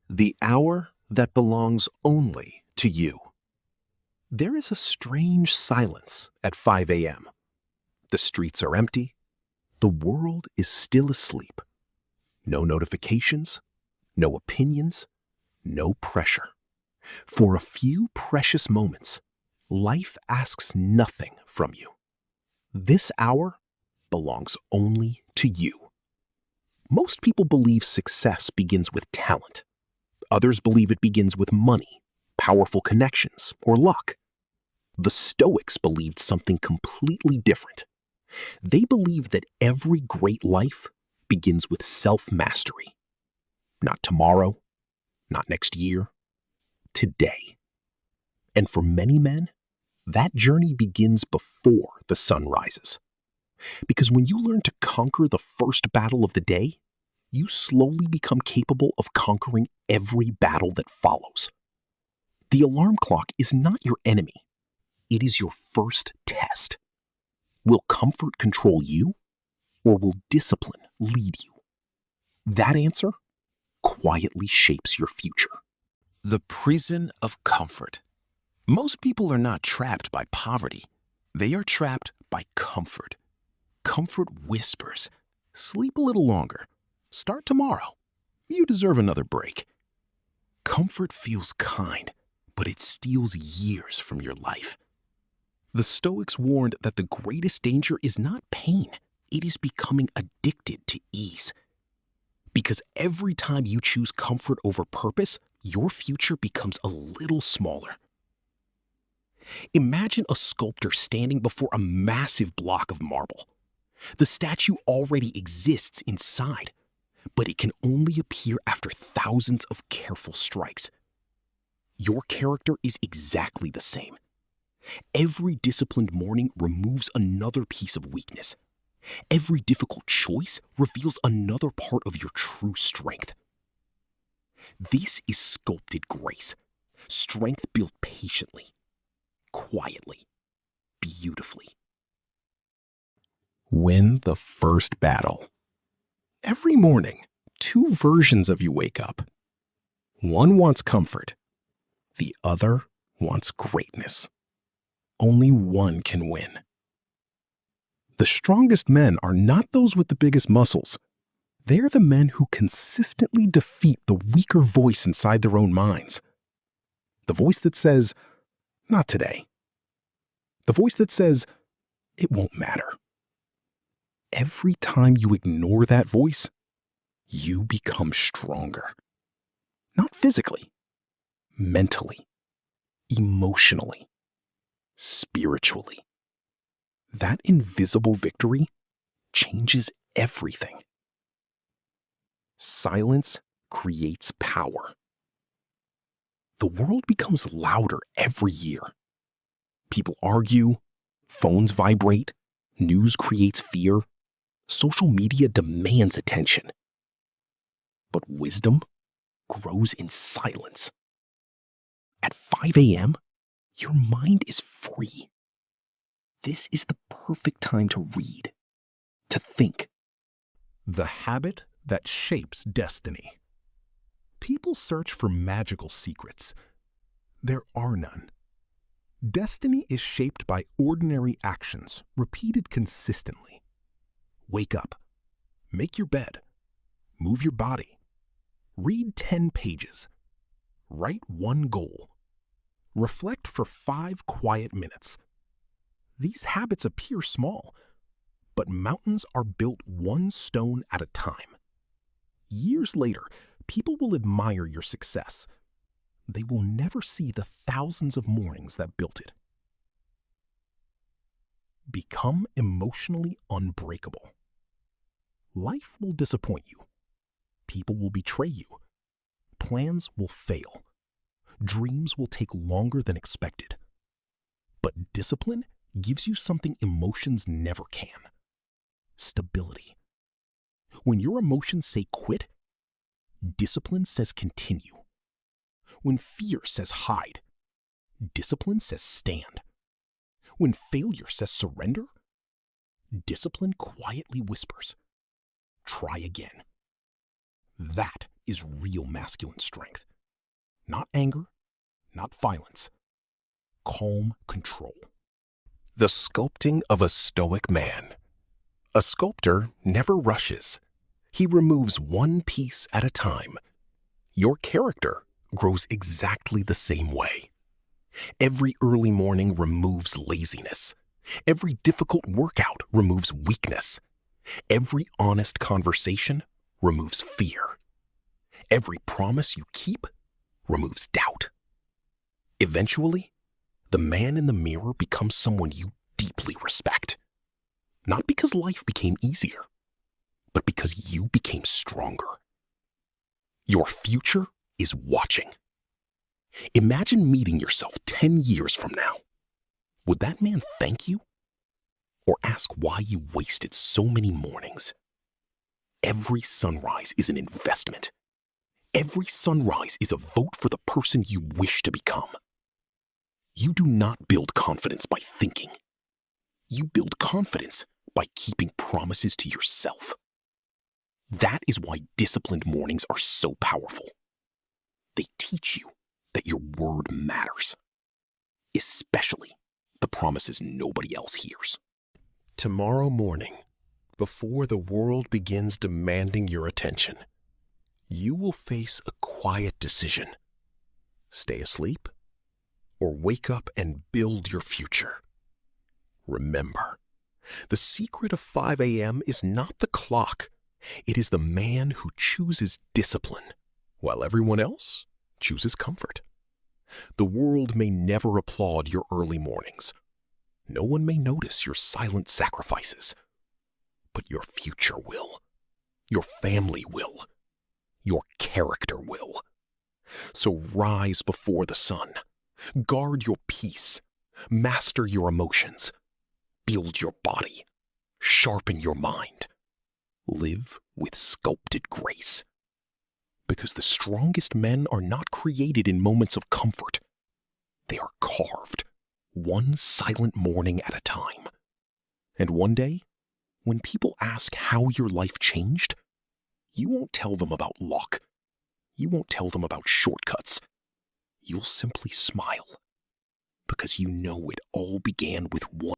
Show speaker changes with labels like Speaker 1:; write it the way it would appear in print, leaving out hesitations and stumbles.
Speaker 1: The hour that belongs only to you. There is a strange silence at 5 a.m. The streets are empty. The world is still asleep. No notifications, no opinions, no pressure. For a few precious moments, life asks nothing from you. This hour belongs only to you. Most people believe success begins with talent. Others believe it begins with money, powerful connections, or luck. The Stoics believed something completely different. They believed that every great life begins with self-mastery. Not tomorrow, not next year, today. And for many men, that journey begins before the sun rises. Because when you learn to conquer the first battle of the day, you slowly become capable of conquering every battle that follows. The alarm clock is not your enemy. It is your first test. Will comfort control you, or will discipline lead you? That answer quietly shapes your future.
Speaker 2: The prison of comfort. Most people are not trapped by poverty. They are trapped by comfort. Comfort whispers, sleep a little longer. Start tomorrow. You deserve another break. Comfort feels kind, but it steals years from your life. The Stoics warned that the greatest danger is not pain. It is becoming addicted to ease. Because every time you choose comfort over purpose, your future becomes a little smaller. Imagine a sculptor standing before a massive block of marble. The statue already exists inside, but it can only appear after thousands of careful strikes. Your character is exactly the same. Every disciplined morning removes another piece of weakness. Every difficult choice reveals another part of your true strength. This is sculpted grace, strength built patiently, quietly, beautifully.
Speaker 1: Win the first battle. Every morning, two versions of you wake up. One wants comfort. The other wants greatness. Only one can win. The strongest men are not those with the biggest muscles. They're the men who consistently defeat the weaker voice inside their own minds. The voice that says, "Not today." The voice that says, "It won't matter." Every time you ignore that voice, you become stronger. Not physically, mentally, emotionally, spiritually. That invisible victory changes everything. Silence creates power. The world becomes louder every year. People argue, phones vibrate, news creates fear, social media demands attention. But wisdom grows in silence. At 5 a.m., your mind is free. This is the perfect time to read, to think.
Speaker 3: The habit that shapes destiny. People search for magical secrets. There are none. Destiny is shaped by ordinary actions repeated consistently. Wake up, make your bed, move your body, read 10 pages, write one goal, reflect for 5 quiet minutes. These habits appear small, but mountains are built one stone at a time. Years later, people will admire your success. They will never see the thousands of mornings that built it. Become emotionally unbreakable. Life will disappoint you. People will betray you. Plans will fail. Dreams will take longer than expected. But discipline gives you something emotions never can: stability. When your emotions say quit, discipline says continue. When fear says hide, discipline says stand. When failure says surrender, discipline quietly whispers, try again. That is real masculine strength. Not anger, not violence. Calm control.
Speaker 1: The sculpting of a Stoic man. A sculptor never rushes. He removes one piece at a time. Your character grows exactly the same way. Every early morning removes laziness. Every difficult workout removes weakness. Every honest conversation removes fear. Every promise you keep removes doubt. Eventually, the man in the mirror becomes someone you deeply respect. Not because life became easier, but because you became stronger. Your future is watching. Imagine meeting yourself 10 years from now. Would that man thank you? Or ask why you wasted so many mornings? Every sunrise is an investment. Every sunrise is a vote for the person you wish to become. You do not build confidence by thinking. You build confidence by keeping promises to yourself. That is why disciplined mornings are so powerful. They teach you that your word matters, especially the promises nobody else hears. Tomorrow morning, before the world begins demanding your attention, you will face a quiet decision. Stay asleep or wake up and build your future. Remember, the secret of 5 a.m. is not the clock. It is the man who chooses discipline, while everyone else chooses comfort. The world may never applaud your early mornings. No one may notice your silent sacrifices. But your future will. Your family will. Your character will. So rise before the sun. Guard your peace. Master your emotions. Build your body. Sharpen your mind. Live with sculpted grace. Because the strongest men are not created in moments of comfort. They are carved, one silent morning at a time. And one day, when people ask how your life changed, you won't tell them about luck. You won't tell them about shortcuts. You'll simply smile, because you know it all began with one